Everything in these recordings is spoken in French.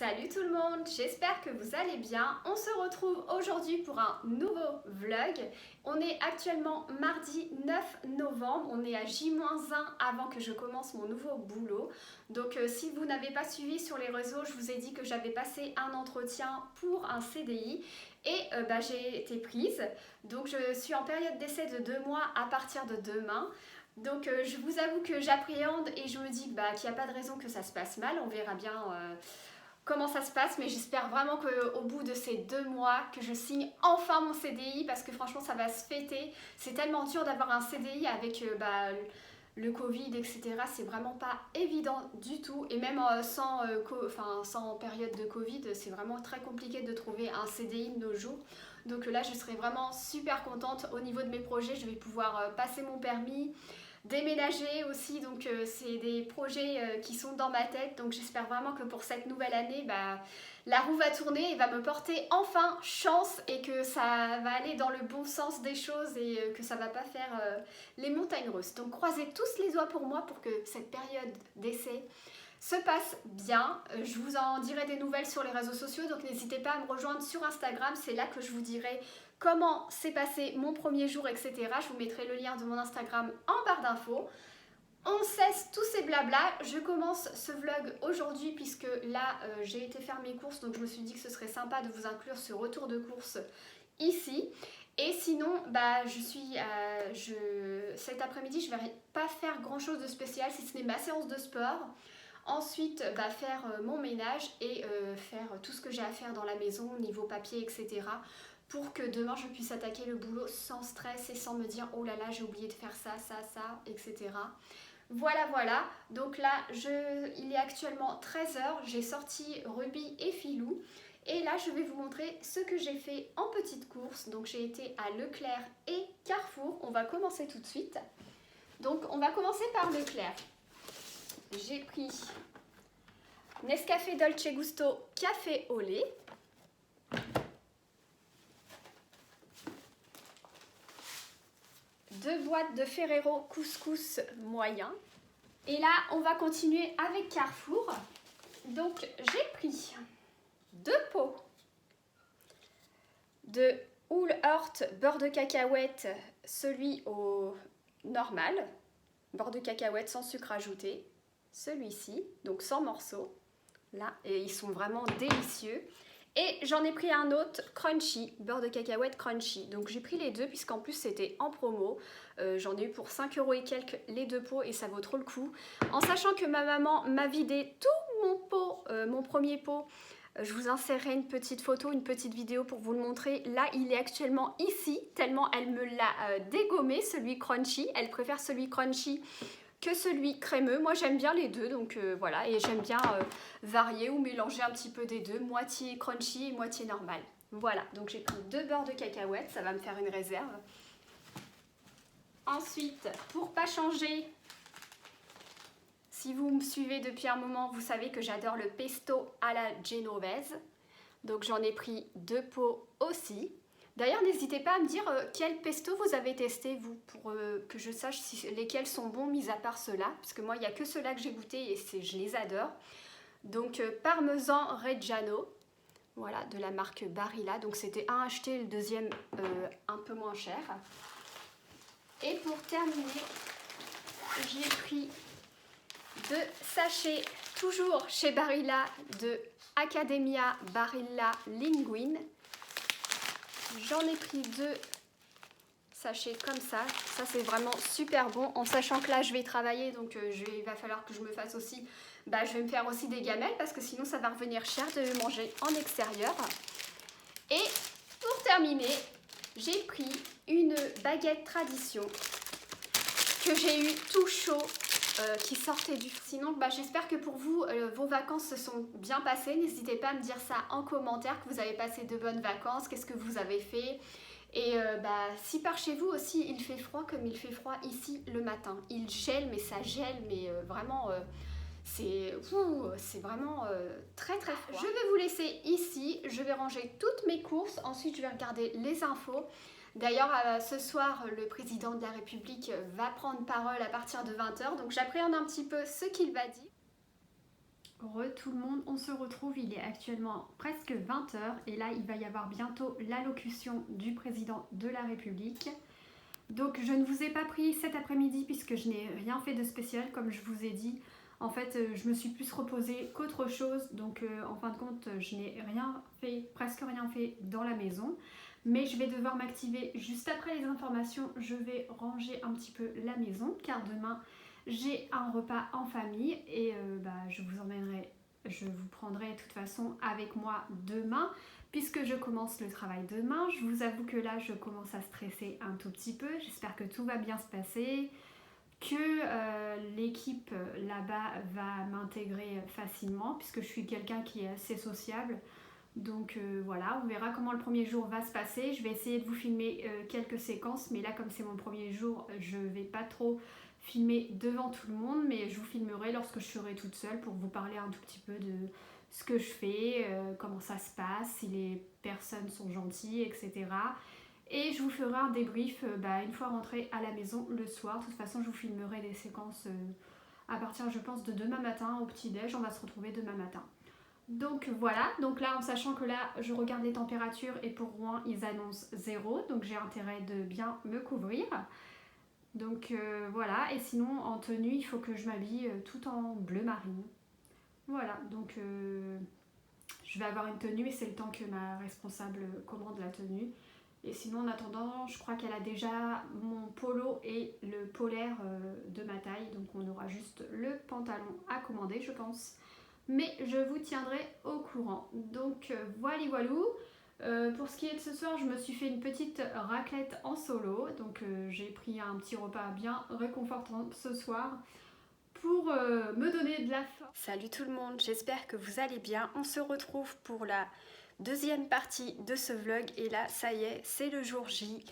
Salut tout le monde, j'espère que vous allez bien. On se retrouve aujourd'hui pour un nouveau vlog. On est actuellement mardi 9 novembre, on est à J-1 avant que je commence mon nouveau boulot. Donc si vous n'avez pas suivi sur les réseaux, je vous ai dit que j'avais passé un entretien pour un CDI et j'ai été prise. Donc je suis en période d'essai de 2 mois à partir de demain. Donc je vous avoue que j'appréhende et je me dis qu'il n'y a pas de raison que ça se passe mal, on verra bien comment ça se passe, mais j'espère vraiment qu'au bout de ces 2 mois, que je signe enfin mon CDI, parce que franchement ça va se fêter. C'est tellement dur d'avoir un CDI avec le Covid, etc. C'est vraiment pas évident du tout, et même sans période de Covid, c'est vraiment très compliqué de trouver un CDI de nos jours. Donc là je serai vraiment super contente. Au niveau de mes projets, je vais pouvoir passer mon permis, déménager aussi, donc c'est des projets qui sont dans ma tête, donc j'espère vraiment que pour cette nouvelle année la roue va tourner et va me porter enfin chance et que ça va aller dans le bon sens des choses et que ça va pas faire les montagnes russes. Donc croisez tous les doigts pour moi pour que cette période d'essai se passe bien. Je vous en dirai des nouvelles sur les réseaux sociaux, donc n'hésitez pas à me rejoindre sur Instagram, c'est là que je vous dirai comment s'est passé mon premier jour, etc. Je vous mettrai le lien de mon Instagram en barre d'infos. On cesse tous ces blabla, je commence ce vlog aujourd'hui puisque là j'ai été faire mes courses, donc je me suis dit que ce serait sympa de vous inclure ce retour de course ici. Et sinon, cet après-midi, je ne vais pas faire grand chose de spécial si ce n'est ma séance de sport. Ensuite, faire mon ménage et faire tout ce que j'ai à faire dans la maison, niveau papier, etc. pour que demain je puisse attaquer le boulot sans stress et sans me dire oh là là j'ai oublié de faire ça, etc. Voilà, donc là il est actuellement 13 h, j'ai sorti Ruby et Filou et là je vais vous montrer ce que j'ai fait en petite course. Donc j'ai été à Leclerc et Carrefour, on va commencer tout de suite. Donc on va commencer par Leclerc. J'ai pris Nescafé Dolce Gusto café au lait, deux boîtes de Ferrero couscous moyen. Et là, on va continuer avec Carrefour. Donc, j'ai pris 2 pots de Whole Earth beurre de cacahuète, celui au normal, beurre de cacahuète sans sucre ajouté, celui-ci, donc 100 morceaux. Là, et ils sont vraiment délicieux. Et j'en ai pris un autre crunchy, beurre de cacahuète crunchy. Donc j'ai pris les deux puisqu'en plus c'était en promo. J'en ai eu pour 5 € et quelques les 2 pots et ça vaut trop le coup. En sachant que ma maman m'a vidé tout mon pot, mon premier pot. Je vous insérerai une petite photo, une petite vidéo pour vous le montrer. Là, il est actuellement ici, tellement elle me l'a dégommé, celui crunchy. Elle préfère celui crunchy que celui crémeux. Moi j'aime bien les deux, donc voilà, et j'aime bien varier ou mélanger un petit peu des deux, moitié crunchy et moitié normal. Voilà, donc j'ai pris 2 beurres de cacahuètes, ça va me faire une réserve. Ensuite, pour pas changer, si vous me suivez depuis un moment, vous savez que j'adore le pesto à la genovese, donc j'en ai pris 2 pots aussi. D'ailleurs, n'hésitez pas à me dire quel pesto vous avez testé, vous, pour que je sache lesquels sont bons, mis à part ceux-là. Parce que moi, il n'y a que ceux-là que j'ai goûté et je les adore. Donc, Parmesan Reggiano, voilà, de la marque Barilla. Donc, c'était un acheté, le deuxième un peu moins cher. Et pour terminer, j'ai pris 2 sachets, toujours chez Barilla, de Academia Barilla Linguine. J'en ai pris 2 sachets comme ça c'est vraiment super bon, en sachant que là je vais travailler, donc il va falloir que je me fasse aussi, je vais me faire aussi des gamelles parce que sinon ça va revenir cher de manger en extérieur. Et pour terminer, j'ai pris une baguette tradition que j'ai eu tout chaud, qui sortait du... Sinon, j'espère que pour vous, vos vacances se sont bien passées. N'hésitez pas à me dire ça en commentaire, que vous avez passé de bonnes vacances, qu'est-ce que vous avez fait. Et si par chez vous aussi il fait froid comme il fait froid ici le matin. Il gèle, mais ça gèle, mais vraiment... c'est vraiment très très froid. Je vais vous laisser ici, je vais ranger toutes mes courses, ensuite je vais regarder les infos. D'ailleurs, ce soir, le président de la République va prendre parole à partir de 20 h, donc j'appréhende un petit peu ce qu'il va dire. Tout le monde, on se retrouve, il est actuellement presque 20 h et là il va y avoir bientôt l'allocution du président de la République. Donc je ne vous ai pas pris cet après-midi puisque je n'ai rien fait de spécial comme je vous ai dit. En fait je me suis plus reposée qu'autre chose, donc en fin de compte je n'ai rien fait, presque rien fait dans la maison. Mais je vais devoir m'activer juste après les informations, je vais ranger un petit peu la maison car demain j'ai un repas en famille et je vous prendrai de toute façon avec moi demain puisque je commence le travail demain. Je vous avoue que là je commence à stresser un tout petit peu, j'espère que tout va bien se passer, que l'équipe là-bas va m'intégrer facilement puisque je suis quelqu'un qui est assez sociable. Donc voilà, on verra comment le premier jour va se passer. Je vais essayer de vous filmer quelques séquences, mais là comme c'est mon premier jour, je ne vais pas trop filmer devant tout le monde, mais je vous filmerai lorsque je serai toute seule pour vous parler un tout petit peu de ce que je fais, comment ça se passe, si les personnes sont gentilles, etc. Et je vous ferai un débrief une fois rentrée à la maison le soir. De toute façon, je vous filmerai des séquences à partir, je pense, de demain matin au petit-déj. On va se retrouver demain matin. Donc voilà, donc là en sachant que là je regarde les températures et pour Rouen ils annoncent 0, donc j'ai intérêt de bien me couvrir. Donc voilà, et sinon en tenue il faut que je m'habille tout en bleu marine. Voilà, donc je vais avoir une tenue et c'est le temps que ma responsable commande la tenue. Et sinon en attendant je crois qu'elle a déjà mon polo et le polaire de ma taille, donc on aura juste le pantalon à commander je pense. Mais je vous tiendrai au courant. Donc voilà voilou. Pour ce qui est de ce soir, je me suis fait une petite raclette en solo. Donc j'ai pris un petit repas bien réconfortant ce soir pour me donner de la force. Salut tout le monde, j'espère que vous allez bien. On se retrouve pour la deuxième partie de ce vlog. Et là, ça y est, c'est le jour J.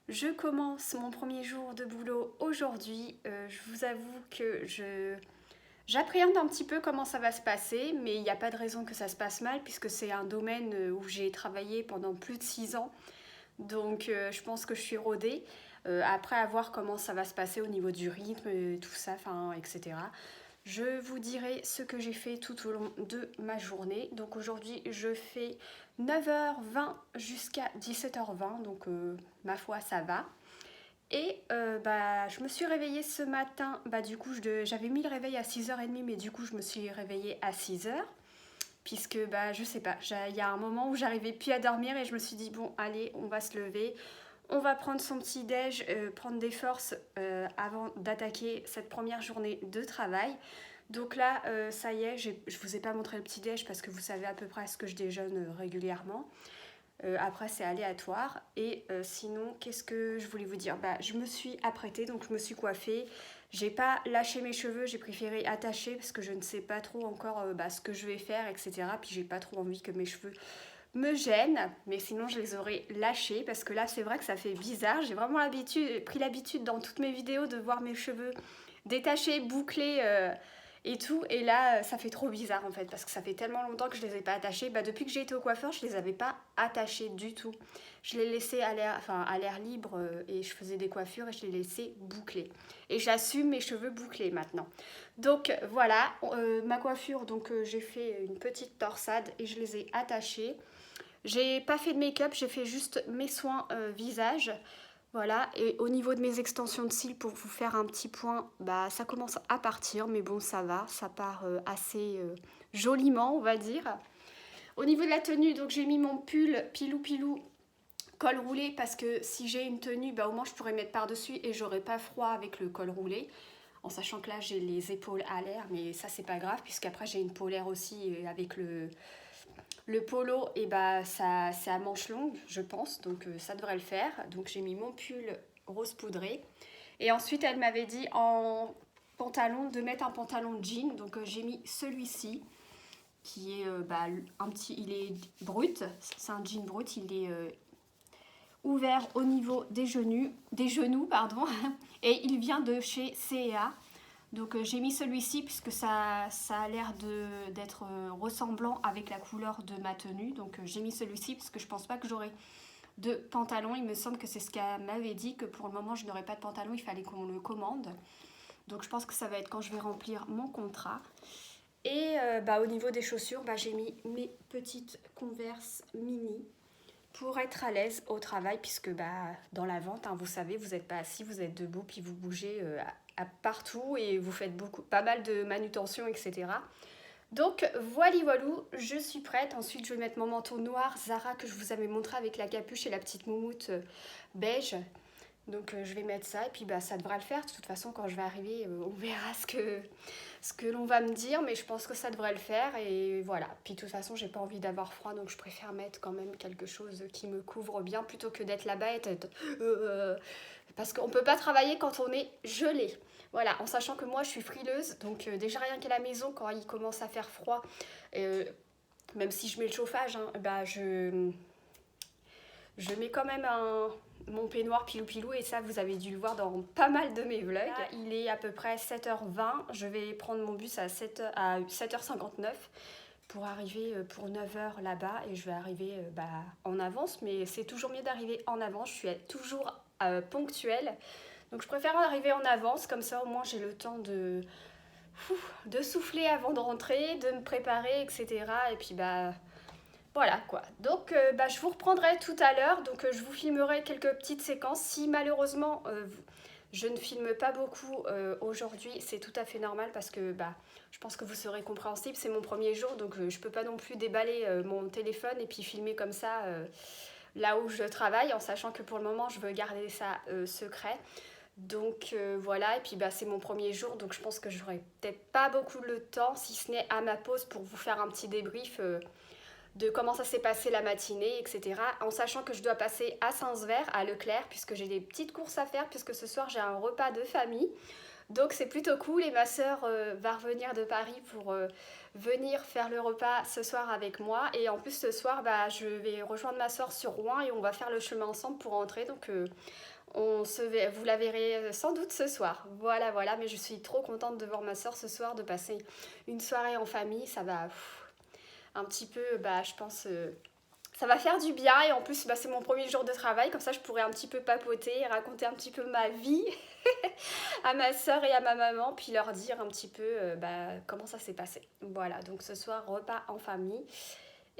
Je commence mon premier jour de boulot aujourd'hui. Je vous avoue que j'appréhende un petit peu comment ça va se passer, mais il n'y a pas de raison que ça se passe mal puisque c'est un domaine où j'ai travaillé pendant plus de 6 ans. Donc je pense que je suis rodée. Après, à voir comment ça va se passer au niveau du rythme, tout ça, etc. Je vous dirai ce que j'ai fait tout au long de ma journée. Donc aujourd'hui, je fais 9h20 jusqu'à 17h20. Donc ma foi, ça va. Et je me suis réveillée ce matin, du coup j'avais mis le réveil à 6h30 mais du coup je me suis réveillée à 6h puisque je sais pas, il y a un moment où j'arrivais plus à dormir et je me suis dit bon allez on va se lever, on va prendre son petit déj, prendre des forces avant d'attaquer cette première journée de travail. Donc là ça y est, je vous ai pas montré le petit déj parce que vous savez à peu près ce que je déjeune régulièrement. Après c'est aléatoire et sinon qu'est-ce que je voulais vous dire, je me suis apprêtée, donc je me suis coiffée, j'ai pas lâché mes cheveux, j'ai préféré attacher parce que je ne sais pas trop encore ce que je vais faire, etc. Puis j'ai pas trop envie que mes cheveux me gênent, mais sinon je les aurais lâchés parce que là c'est vrai que ça fait bizarre. J'ai vraiment pris l'habitude dans toutes mes vidéos de voir mes cheveux détachés, bouclés et tout, et là ça fait trop bizarre en fait parce que ça fait tellement longtemps que je les ai pas attachés. Depuis que j'ai été au coiffeur je les avais pas attachés du tout, je les laissais à l'air libre et je faisais des coiffures et je les laissais bouclés et j'assume mes cheveux bouclés maintenant. Donc voilà ma coiffure, donc j'ai fait une petite torsade et je les ai attachés. J'ai pas fait de make-up, j'ai fait juste mes soins visage. Voilà, et au niveau de mes extensions de cils, pour vous faire un petit point, ça commence à partir, mais bon, ça va, ça part assez joliment, on va dire. Au niveau de la tenue, donc j'ai mis mon pull pilou col roulé, parce que si j'ai une tenue, au moins je pourrais mettre par-dessus et j'aurais pas froid avec le col roulé. En sachant que là, j'ai les épaules à l'air, mais ça, c'est pas grave, puisqu'après, j'ai une polaire aussi avec le polo, et ça c'est à manches longues je pense, donc ça devrait le faire. Donc j'ai mis mon pull rose poudré et ensuite elle m'avait dit en pantalon de mettre un pantalon jean, donc j'ai mis celui-ci qui est il est brut, c'est un jean brut, il est ouvert au niveau des genoux pardon, et il vient de chez C&A. Donc j'ai mis celui-ci puisque ça a l'air d'être ressemblant avec la couleur de ma tenue. Donc j'ai mis celui-ci parce que je pense pas que j'aurai de pantalon. Il me semble que c'est ce qu'elle m'avait dit, que pour le moment je n'aurais pas de pantalon, il fallait qu'on le commande. Donc je pense que ça va être quand je vais remplir mon contrat. Et au niveau des chaussures, j'ai mis mes petites Converse mini pour être à l'aise au travail, puisque dans la vente, hein, vous savez, vous n'êtes pas assis, vous êtes debout, puis vous bougez partout et vous faites pas mal de manutention, etc. Donc voilou, je suis prête. Ensuite, je vais mettre mon manteau noir Zara que je vous avais montré avec la capuche et la petite moumoute beige. Donc je vais mettre ça et puis ça devrait le faire. De toute façon, quand je vais arriver, on verra ce que l'on va me dire, mais je pense que ça devrait le faire et voilà. Puis de toute façon, j'ai pas envie d'avoir froid, donc je préfère mettre quand même quelque chose qui me couvre bien plutôt que d'être là-bas et parce qu'on peut pas travailler quand on est gelé. Voilà, en sachant que moi je suis frileuse, donc déjà rien qu'à la maison, quand il commence à faire froid, même si je mets le chauffage, hein, je mets quand même mon peignoir pilou-pilou et ça vous avez dû le voir dans pas mal de mes vlogs. Là, il est à peu près 7h20, je vais prendre mon bus à 7h59 pour arriver pour 9h là-bas et je vais arriver en avance, mais c'est toujours mieux d'arriver en avance, je suis toujours ponctuelle. Donc je préfère arriver en avance, comme ça au moins j'ai le temps de souffler avant de rentrer, de me préparer, etc. Et puis voilà quoi. Donc je vous reprendrai tout à l'heure, donc je vous filmerai quelques petites séquences. Si malheureusement je ne filme pas beaucoup aujourd'hui, c'est tout à fait normal parce que je pense que vous serez compréhensible, c'est mon premier jour, donc je peux pas non plus déballer mon téléphone et puis filmer comme ça là où je travaille, en sachant que pour le moment je veux garder ça secret. Donc voilà, et puis c'est mon premier jour, donc je pense que j'aurai peut-être pas beaucoup le temps, si ce n'est à ma pause, pour vous faire un petit débrief de comment ça s'est passé la matinée, etc. En sachant que je dois passer à Saint-Sever, à Leclerc, puisque j'ai des petites courses à faire, puisque ce soir j'ai un repas de famille. Donc c'est plutôt cool et ma soeur va revenir de Paris pour venir faire le repas ce soir avec moi. Et en plus ce soir, je vais rejoindre ma soeur sur Rouen et on va faire le chemin ensemble pour rentrer. Donc vous la verrez sans doute ce soir. Voilà, mais je suis trop contente de voir ma soeur ce soir, de passer une soirée en famille. Ça va un petit peu, je pense, ça va faire du bien. Et en plus, c'est mon premier jour de travail. Comme ça, je pourrais un petit peu papoter et raconter un petit peu ma vie à ma soeur et à ma maman. Puis leur dire un petit peu comment ça s'est passé. Voilà, donc ce soir, repas en famille.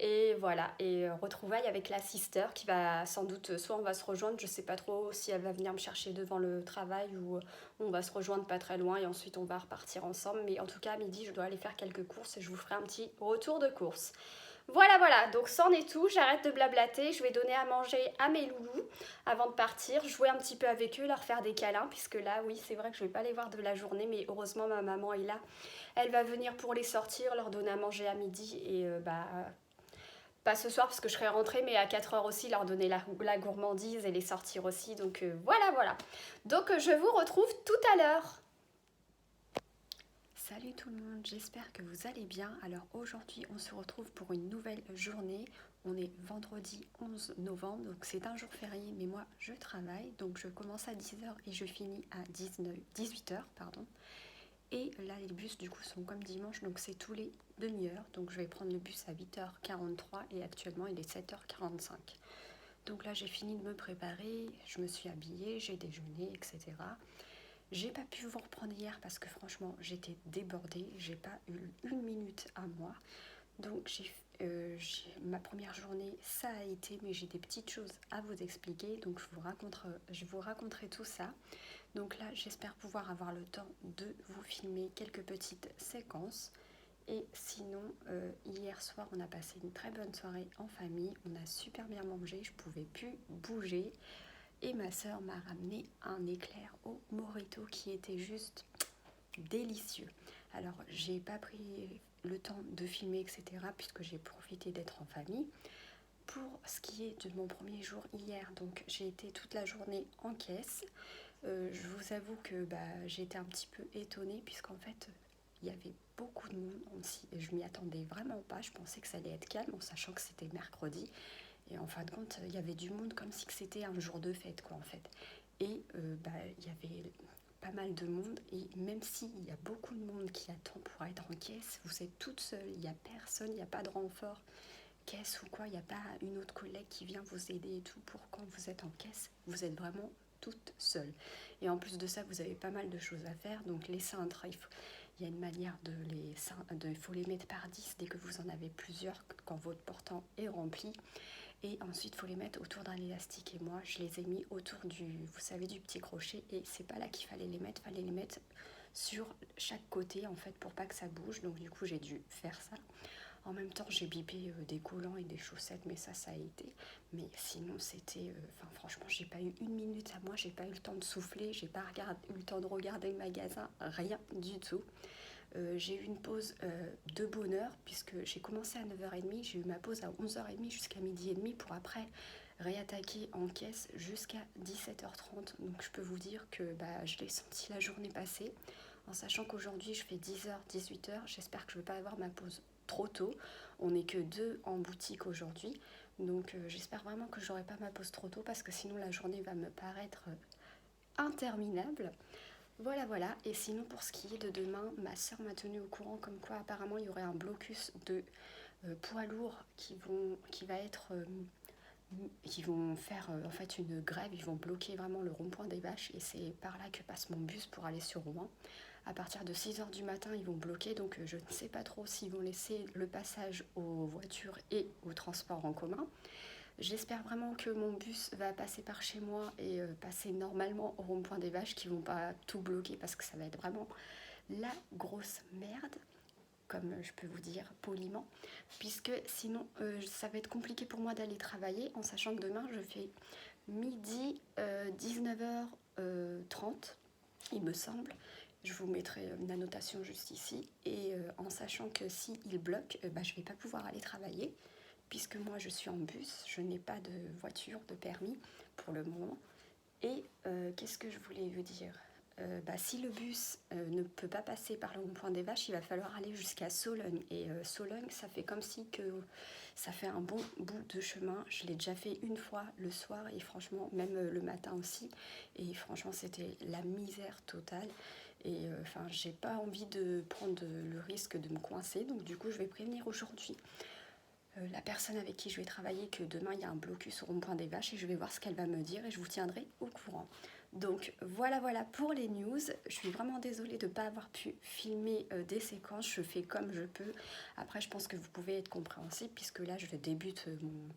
Et voilà, et retrouvailles avec la sister qui va sans doute, soit on va se rejoindre, je sais pas trop si elle va venir me chercher devant le travail ou on va se rejoindre pas très loin et ensuite on va repartir ensemble. Mais en tout cas, à midi, je dois aller faire quelques courses et je vous ferai un petit retour de course. Voilà, donc c'en est tout, j'arrête de blablater, je vais donner à manger à mes loulous avant de partir, jouer un petit peu avec eux, leur faire des câlins, puisque là, oui, c'est vrai que je vais pas les voir de la journée, mais heureusement, ma maman est là. Elle va venir pour les sortir, leur donner à manger à midi et pas ce soir parce que je serai rentrée, mais à 4h aussi, leur donner la gourmandise et les sortir aussi. Donc voilà. Donc je vous retrouve tout à l'heure. Salut tout le monde, j'espère que vous allez bien. Alors aujourd'hui, on se retrouve pour une nouvelle journée. On est vendredi 11 novembre, donc c'est un jour férié, mais moi je travaille. Donc je commence à 10h et je finis à 18h. Et là, les bus, du coup, sont comme dimanche, donc c'est tous les demi-heures. Donc je vais prendre le bus à 8h43 et actuellement, il est 7h45. Donc là, j'ai fini de me préparer, je me suis habillée, j'ai déjeuné, etc. J'ai pas pu vous reprendre hier parce que franchement, j'étais débordée. J'ai pas eu une minute à moi. Donc ma première journée, ça a été, mais j'ai des petites choses à vous expliquer. Donc je vous raconterai tout ça. Donc là, j'espère pouvoir avoir le temps de vous filmer quelques petites séquences. Et sinon, hier soir, on a passé une très bonne soirée en famille. On a super bien mangé, je pouvais plus bouger. Et ma soeur m'a ramené un éclair au mojito qui était juste délicieux. Alors, j'ai pas pris le temps de filmer, etc. puisque j'ai profité d'être en famille. Pour ce qui est de mon premier jour hier, donc j'ai été toute la journée en caisse. Je vous avoue que j'étais un petit peu étonnée puisqu'en fait il y avait beaucoup de monde. Je m'y attendais vraiment pas, je pensais que ça allait être calme en sachant que c'était mercredi et en fin de compte il y avait du monde comme si c'était un jour de fête quoi en fait. Et il y avait pas mal de monde et même s'il y a beaucoup de monde qui attend pour être en caisse, vous êtes toute seule, il n'y a personne, il n'y a pas de renfort caisse ou quoi, il n'y a pas une autre collègue qui vient vous aider et tout pour quand vous êtes en caisse, vous êtes vraiment toute seule. Et en plus de ça, vous avez pas mal de choses à faire. Donc les cintres, il y a une manière il faut les mettre par 10 dès que vous en avez plusieurs, quand votre portant est rempli. Et ensuite, il faut les mettre autour d'un élastique. Et moi, je les ai mis autour vous savez, du petit crochet. Et c'est pas là qu'il fallait les mettre. Il fallait les mettre sur chaque côté, en fait, pour pas que ça bouge. Donc, du coup, j'ai dû faire ça. En même temps, j'ai bipé des collants et des chaussettes, mais ça a été. Mais sinon, c'était... franchement, j'ai pas eu une minute à moi. J'ai pas eu le temps de souffler. J'ai pas eu le temps de regarder le magasin. Rien du tout. J'ai eu une pause de bonheur puisque j'ai commencé à 9h30, j'ai eu ma pause à 11h30 jusqu'à 12h30 pour après réattaquer en caisse jusqu'à 17h30. Donc je peux vous dire que je l'ai senti la journée passer, en sachant qu'aujourd'hui je fais 10h, 18h. J'espère que je ne vais pas avoir ma pause trop tôt. On n'est que 2 en boutique aujourd'hui. Donc j'espère vraiment que je n'aurai pas ma pause trop tôt parce que sinon la journée va me paraître interminable. Voilà. Et sinon, pour ce qui est de demain, ma soeur m'a tenu au courant comme quoi apparemment il y aurait un blocus de poids lourds qui vont faire en fait une grève. Ils vont bloquer vraiment le rond-point des Vaches et c'est par là que passe mon bus pour aller sur Rouen. À partir de 6h du matin, ils vont bloquer, donc je ne sais pas trop s'ils vont laisser le passage aux voitures et aux transports en commun. J'espère vraiment que mon bus va passer par chez moi et passer normalement au rond-point des Vaches, qui vont pas tout bloquer parce que ça va être vraiment la grosse merde, comme je peux vous dire poliment, puisque sinon ça va être compliqué pour moi d'aller travailler, en sachant que demain je fais midi 19h30, il me semble. Je vous mettrai une annotation juste ici, et en sachant que s'il bloque, je vais pas pouvoir aller travailler, puisque moi je suis en bus, je n'ai pas de voiture, de permis pour le moment. Et qu'est-ce que je voulais vous dire ? Si le bus ne peut pas passer par le rond-point des Vaches, il va falloir aller jusqu'à Sologne. Et Sologne, ça fait comme si que ça fait un bon bout de chemin. Je l'ai déjà fait une fois le soir et franchement, même le matin aussi. Et franchement, c'était la misère totale. Et j'ai pas envie de prendre le risque de me coincer. Donc du coup, je vais prévenir aujourd'hui la personne avec qui je vais travailler que demain il y a un blocus au rond-point des Vaches et je vais voir ce qu'elle va me dire et je vous tiendrai au courant. Donc voilà pour les news. Je suis vraiment désolée de ne pas avoir pu filmer des séquences, je fais comme je peux. Après je pense que vous pouvez être compréhensible puisque là je débute mon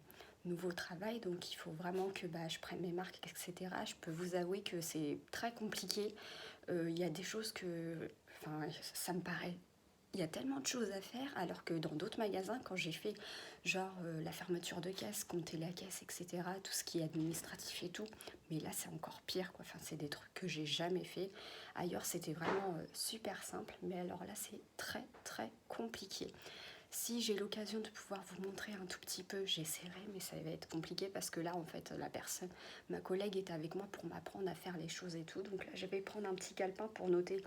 nouveau travail, donc il faut vraiment que je prenne mes marques, etc. Je peux vous avouer que c'est très compliqué. Il y a des choses ça me paraît... Il y a tellement de choses à faire, alors que dans d'autres magasins, quand j'ai fait la fermeture de caisse, compter la caisse, etc., tout ce qui est administratif et tout, mais là c'est encore pire, quoi. C'est des trucs que j'ai jamais fait. Ailleurs c'était vraiment super simple, mais alors là c'est très très compliqué. Si j'ai l'occasion de pouvoir vous montrer un tout petit peu, j'essaierai, mais ça va être compliqué parce que là en fait ma collègue est avec moi pour m'apprendre à faire les choses et tout, donc là je vais prendre un petit calepin pour noter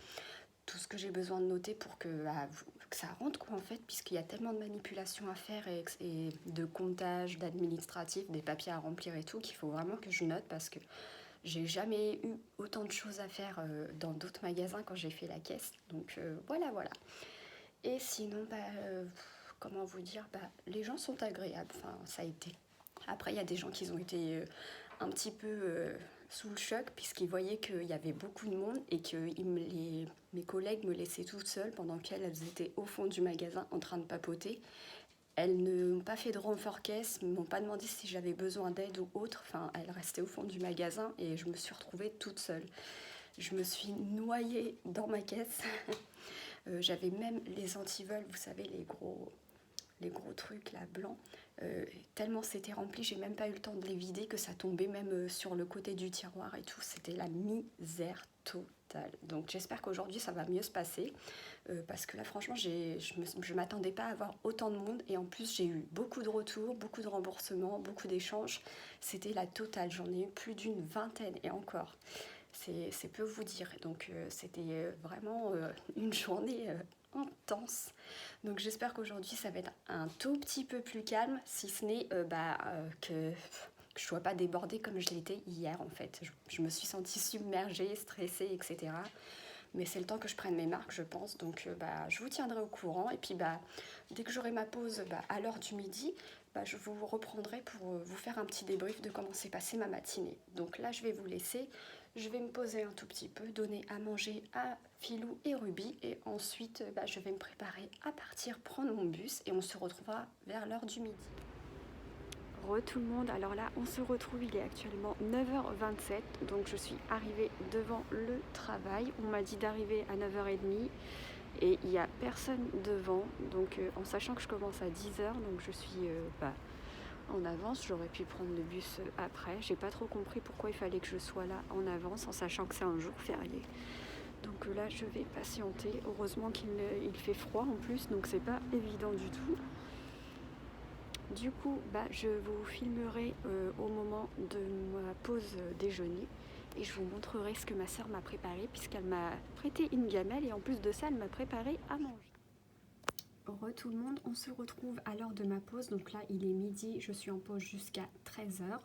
tout ce que j'ai besoin de noter pour que ça rentre, quoi, en fait, puisqu'il y a tellement de manipulations à faire et de comptage, d'administratif, des papiers à remplir et tout, qu'il faut vraiment que je note parce que j'ai jamais eu autant de choses à faire dans d'autres magasins quand j'ai fait la caisse. Donc voilà. Et sinon, comment vous dire, les gens sont agréables, ça a été. Après, il y a des gens qui ont été un petit peu sous le choc puisqu'ils voyaient qu'il y avait beaucoup de monde et que mes collègues me laissaient toute seule pendant qu'elles étaient au fond du magasin en train de papoter. Elles ne m'ont pas fait de renfort caisse, ne m'ont pas demandé si j'avais besoin d'aide ou autre. Elles restaient au fond du magasin et je me suis retrouvée toute seule. Je me suis noyée dans ma caisse. J'avais même les antivols, vous savez, les gros trucs là blancs, tellement c'était rempli, j'ai même pas eu le temps de les vider que ça tombait même sur le côté du tiroir et tout. C'était la misère totale. Donc j'espère qu'aujourd'hui ça va mieux se passer parce que là franchement je m'attendais pas à avoir autant de monde et en plus j'ai eu beaucoup de retours, beaucoup de remboursements, beaucoup d'échanges. C'était la totale, j'en ai eu plus d'une vingtaine et encore. C'est peu vous dire. Donc c'était vraiment une journée intense. Donc j'espère qu'aujourd'hui ça va être un tout petit peu plus calme, si ce n'est que je ne sois pas débordée comme je l'étais hier en fait. Je me suis sentie submergée, stressée, etc. Mais c'est le temps que je prenne mes marques, je pense. Donc je vous tiendrai au courant. Et puis dès que j'aurai ma pause à l'heure du midi, je vous reprendrai pour vous faire un petit débrief de comment s'est passée ma matinée. Donc là je vais vous laisser. Je vais me poser un tout petit peu, donner à manger à Filou et Ruby et ensuite je vais me préparer à partir prendre mon bus et on se retrouvera vers l'heure du midi. Tout le monde, alors là on se retrouve, il est actuellement 9h27, donc je suis arrivée devant le travail. On m'a dit d'arriver à 9h30 et il n'y a personne devant, donc en sachant que je commence à 10h, donc je suis en avance. J'aurais pu prendre le bus après. J'ai pas trop compris pourquoi il fallait que je sois là en avance en sachant que c'est un jour férié. Donc là je vais patienter. Heureusement qu'il fait froid en plus, donc c'est pas évident du tout. Du coup je vous filmerai au moment de ma pause déjeuner et je vous montrerai ce que ma soeur m'a préparé puisqu'elle m'a prêté une gamelle et en plus de ça elle m'a préparé à manger. Tout le monde, on se retrouve à l'heure de ma pause, donc là il est midi, je suis en pause jusqu'à 13h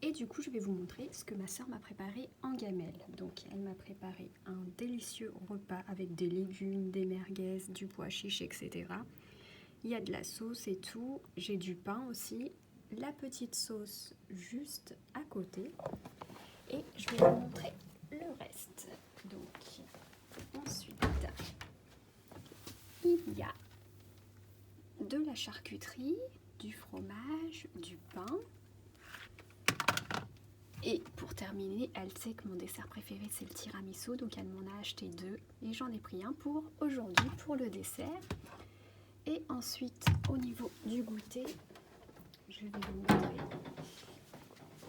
et du coup je vais vous montrer ce que ma soeur m'a préparé en gamelle. Donc elle m'a préparé un délicieux repas avec des légumes, des merguez, du pois chiche, etc. Il y a de la sauce et tout, j'ai du pain aussi, la petite sauce juste à côté et je vais vous montrer le reste. Donc ensuite il y a de la charcuterie, du fromage, du pain. Et pour terminer, elle sait que mon dessert préféré c'est le tiramisu, donc elle m'en a acheté 2 et j'en ai pris un pour aujourd'hui pour le dessert. Et ensuite au niveau du goûter, je vais vous montrer.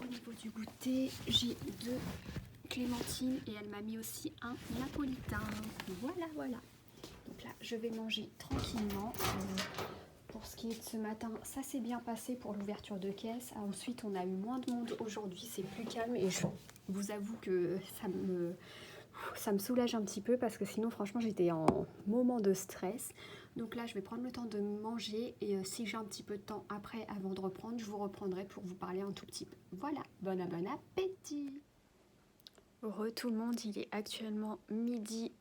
Au niveau du goûter, j'ai 2 clémentines et elle m'a mis aussi un napolitain. Voilà. Donc là, je vais manger tranquillement. Pour ce qui est de ce matin, ça s'est bien passé pour l'ouverture de caisse. Ensuite, on a eu moins de monde aujourd'hui, c'est plus calme et je vous avoue que ça me soulage un petit peu parce que sinon, franchement, j'étais en moment de stress. Donc là, je vais prendre le temps de manger et si j'ai un petit peu de temps après, avant de reprendre, je vous reprendrai pour vous parler un tout petit peu. Voilà, bon appétit! Tout le monde, il est actuellement midi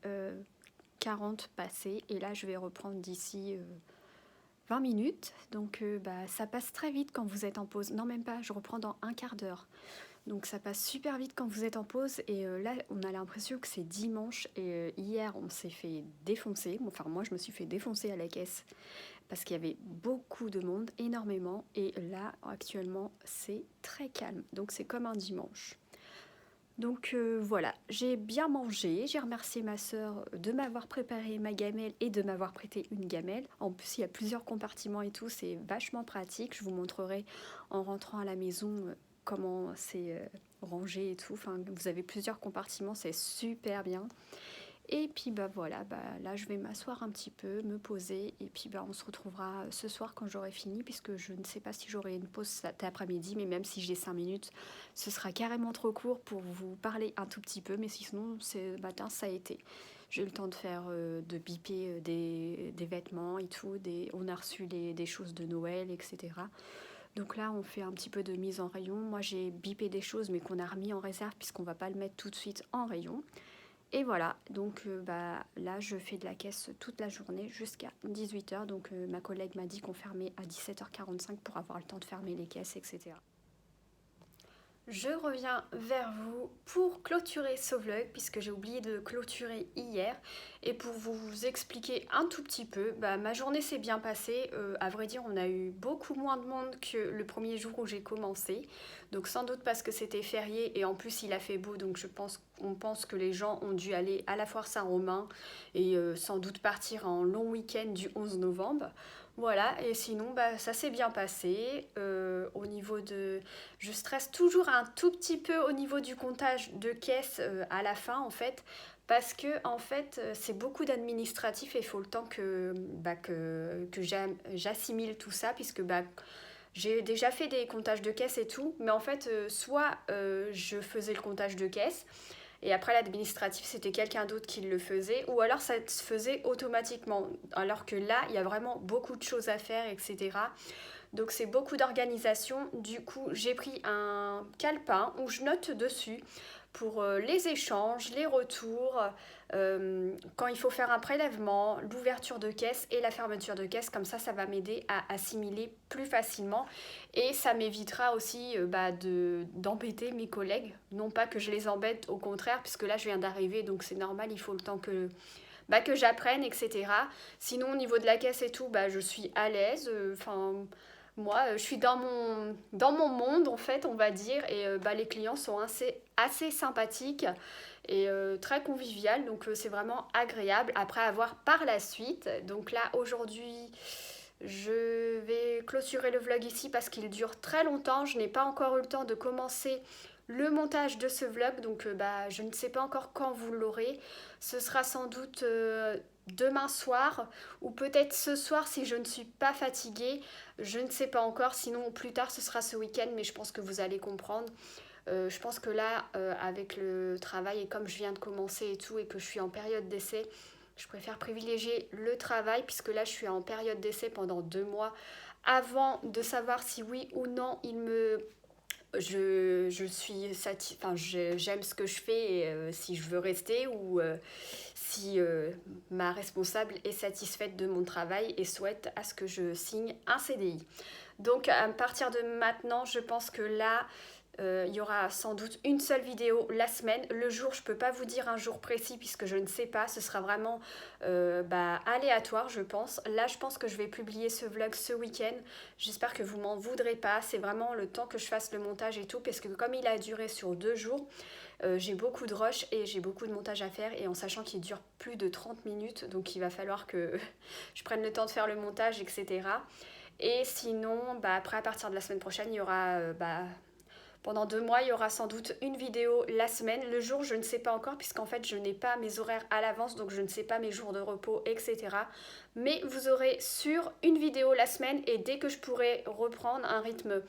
40 passé et là, je vais reprendre d'ici 20 minutes, donc ça passe très vite quand vous êtes en pause. Non, même pas, je reprends dans un quart d'heure. Donc ça passe super vite quand vous êtes en pause et là on a l'impression que c'est dimanche et hier on s'est fait défoncer. Enfin moi je me suis fait défoncer à la caisse parce qu'il y avait beaucoup de monde, énormément, et là actuellement c'est très calme, donc c'est comme un dimanche. Donc voilà, j'ai bien mangé, j'ai remercié ma soeur de m'avoir préparé ma gamelle et de m'avoir prêté une gamelle. En plus, il y a plusieurs compartiments et tout, c'est vachement pratique. Je vous montrerai en rentrant à la maison comment c'est rangé et tout. Enfin, vous avez plusieurs compartiments, c'est super bien. Et puis voilà, là je vais m'asseoir un petit peu, me poser et puis on se retrouvera ce soir quand j'aurai fini puisque je ne sais pas si j'aurai une pause cet après-midi, mais même si j'ai 5 minutes, ce sera carrément trop court pour vous parler un tout petit peu, mais sinon ce matin ça a été. J'ai eu le temps de faire, de biper des vêtements et tout, on a reçu des choses de Noël, etc. Donc là, on fait un petit peu de mise en rayon. Moi, j'ai bipé des choses, mais qu'on a remis en réserve puisqu'on ne va pas le mettre tout de suite en rayon. Et voilà, donc là je fais de la caisse toute la journée jusqu'à 18h. Donc ma collègue m'a dit qu'on fermait à 17h45 pour avoir le temps de fermer les caisses, etc. Je reviens vers vous pour clôturer ce vlog puisque j'ai oublié de clôturer hier et pour vous expliquer un tout petit peu, ma journée s'est bien passée. À vrai dire, on a eu beaucoup moins de monde que le premier jour où j'ai commencé, donc sans doute parce que c'était férié et en plus il a fait beau, donc on pense que les gens ont dû aller à la foire Saint-Romain et sans doute partir en long week-end du 11 novembre. Voilà, et sinon ça s'est bien passé. Au niveau de... Je stresse toujours un tout petit peu au niveau du comptage de caisses à la fin en fait, parce que en fait c'est beaucoup d'administratif et il faut le temps que j'assimile tout ça, puisque j'ai déjà fait des comptages de caisses et tout, mais en fait soit je faisais le comptage de caisses, et après l'administratif c'était quelqu'un d'autre qui le faisait, ou alors ça se faisait automatiquement, alors que là il y a vraiment beaucoup de choses à faire, etc. Donc c'est beaucoup d'organisation. Du coup j'ai pris un calepin où je note dessus pour les échanges, les retours, quand il faut faire un prélèvement, l'ouverture de caisse et la fermeture de caisse. Comme ça va m'aider à assimiler plus facilement et ça m'évitera aussi d'embêter mes collègues. Non pas que je les embête, au contraire, puisque là je viens d'arriver, donc c'est normal, il faut le temps que j'apprenne, etc. Sinon, au niveau de la caisse et tout, je suis à l'aise. Moi, je suis dans mon monde, en fait, on va dire. Et les clients sont assez sympathiques et très conviviales. Donc, c'est vraiment agréable. Après avoir par la suite. Donc là, aujourd'hui, je vais clôturer le vlog ici parce qu'il dure très longtemps. Je n'ai pas encore eu le temps de commencer le montage de ce vlog, donc je ne sais pas encore quand vous l'aurez. Ce sera sans doute demain soir ou peut-être ce soir si je ne suis pas fatiguée. Je ne sais pas encore, sinon plus tard ce sera ce week-end, mais je pense que vous allez comprendre. Je pense que là, avec le travail et comme je viens de commencer et tout et que je suis en période d'essai, je préfère privilégier le travail puisque là je suis en période d'essai pendant 2 mois avant de savoir si oui ou non je suis j'aime ce que je fais et si je veux rester ou si ma responsable est satisfaite de mon travail et souhaite à ce que je signe un CDI. Donc à partir de maintenant, je pense que là, il y aura sans doute une seule vidéo la semaine. Le jour, je ne peux pas vous dire un jour précis puisque je ne sais pas. Ce sera vraiment aléatoire, je pense. Là, je pense que je vais publier ce vlog ce week-end. J'espère que vous m'en voudrez pas. C'est vraiment le temps que je fasse le montage et tout parce que comme il a duré sur 2 jours, j'ai beaucoup de rush et j'ai beaucoup de montage à faire et en sachant qu'il dure plus de 30 minutes. Donc, il va falloir que je prenne le temps de faire le montage, etc. Et sinon, après, à partir de la semaine prochaine, il y aura... pendant 2 mois, il y aura sans doute une vidéo la semaine. Le jour, je ne sais pas encore, puisqu'en fait, je n'ai pas mes horaires à l'avance, donc je ne sais pas mes jours de repos, etc. Mais vous aurez sur une vidéo la semaine, et dès que je pourrai reprendre un rythme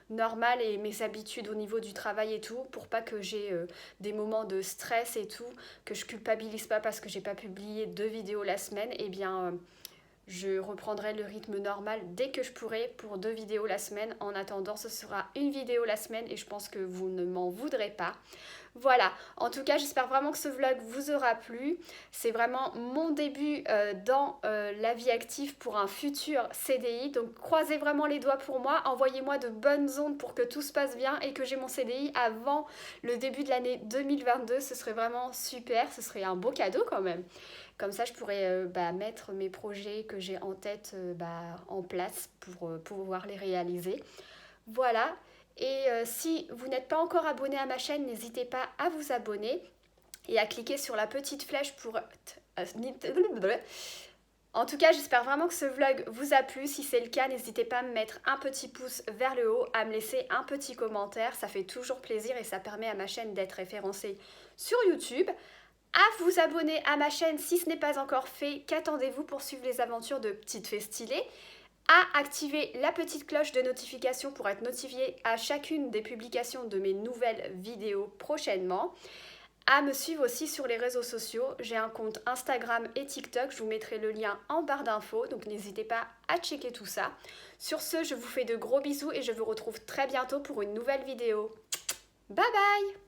normal et mes habitudes au niveau du travail et tout, pour pas que j'ai des moments de stress et tout, que je culpabilise pas parce que j'ai pas publié 2 vidéos la semaine, eh bien... je reprendrai le rythme normal dès que je pourrai pour 2 vidéos la semaine. En attendant, ce sera une vidéo la semaine et je pense que vous ne m'en voudrez pas. Voilà, en tout cas, j'espère vraiment que ce vlog vous aura plu. C'est vraiment mon début dans la vie active pour un futur CDI. Donc, croisez vraiment les doigts pour moi. Envoyez-moi de bonnes ondes pour que tout se passe bien et que j'ai mon CDI avant le début de l'année 2022. Ce serait vraiment super. Ce serait un beau cadeau quand même. Comme ça, je pourrais mettre mes projets que j'ai en tête en place pour pouvoir les réaliser. Voilà. Et si vous n'êtes pas encore abonné à ma chaîne, n'hésitez pas à vous abonner et à cliquer sur la petite flèche pour... En tout cas, j'espère vraiment que ce vlog vous a plu. Si c'est le cas, n'hésitez pas à me mettre un petit pouce vers le haut, à me laisser un petit commentaire. Ça fait toujours plaisir et ça permet à ma chaîne d'être référencée sur YouTube. À vous abonner à ma chaîne si ce n'est pas encore fait. Qu'attendez-vous pour suivre les aventures de Petite Fée Stylée? À activer la petite cloche de notification pour être notifié à chacune des publications de mes nouvelles vidéos prochainement. À me suivre aussi sur les réseaux sociaux. J'ai un compte Instagram et TikTok. Je vous mettrai le lien en barre d'infos. Donc n'hésitez pas à checker tout ça. Sur ce, je vous fais de gros bisous et je vous retrouve très bientôt pour une nouvelle vidéo. Bye bye!